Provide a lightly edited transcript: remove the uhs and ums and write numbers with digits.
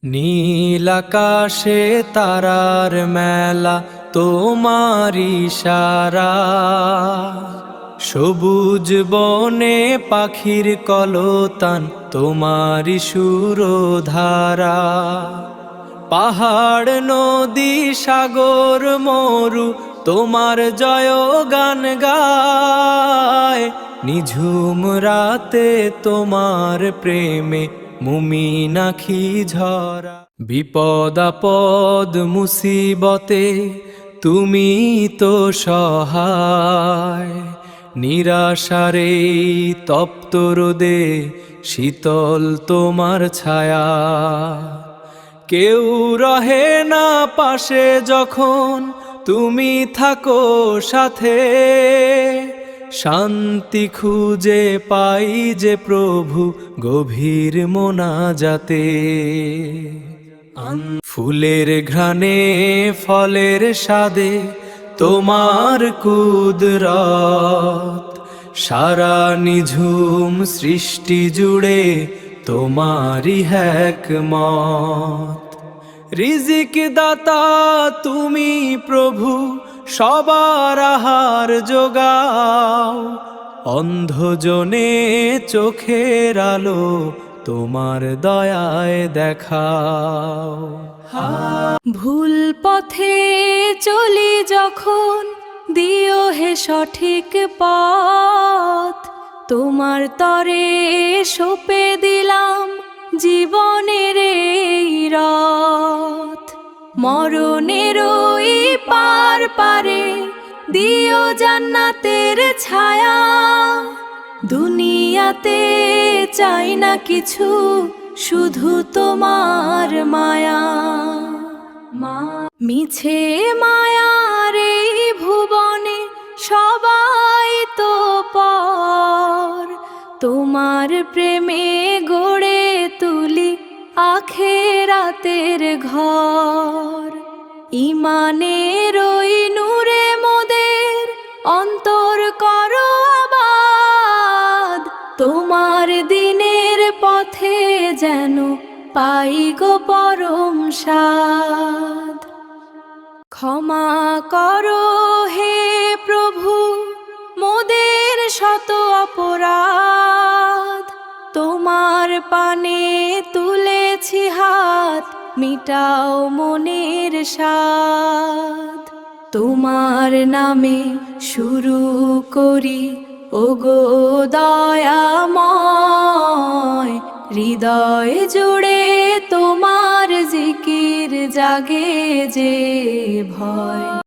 নীল আকাশে তারার মেলা তোমার ইশারা, সবুজ বনে পাখির কলতান তোমারি সুরধারা। পাহাড় নদী সাগর মরু তোমার জয়গান গায়, নিঝুম রাতে তোমার প্রেমে মুমিন আঁখি ঝরা। বিপদ আপদ মুসিবতে তুমি তো সহায়, নিরাশারে তপ্ত রোদে শীতল তোমার ছায়া। কেউ রহে না পাশে যখন তুমি থাকো সাথে, শান্তি খুঁজে পাই যে প্রভু গভীর মোনাজাতে। ফুলের ঘ্রাণে ফলের স্বাদে তোমার কুদরত, সারা নিঝুম সৃষ্টি জুড়ে তোমারি হিকমত। রিজিক দাতা তুমি প্রভু, সবার আহার যোগাও, অন্ধজনে চোখের আলো তোমার দয়ায় দেখাও। ভুল পথে চলি যখন দিও হে সঠিক পথ, তোমার তরে সঁপে দিলাম জীবনের এই রথ। মরণের ওই পার পারে দিও জান্নাতের ছায়া, দুনিয়াতে চাই না কিছু শুধু তোমার মায়া। মিছে মায়ার এই ভুবনে সবাই তো পর, তোমার প্রেমে গড়ে তুলি আখেরাতের ঘর। ইমানের ওই নূরে মোদের অন্তর করো আবাদ, তোমার দিনের পথে যেন পাই গো পরম সাদ। ক্ষমা করো হে প্রভু মোদের শত অপরাধ, তোমার পানে তুলেছি হাত মিটাও মনের সাধ। তোমার নামে শুরু করি ওগো দয়াময়, হৃদয় জুড়ে তোমার জিকির জাগে যে ভয়।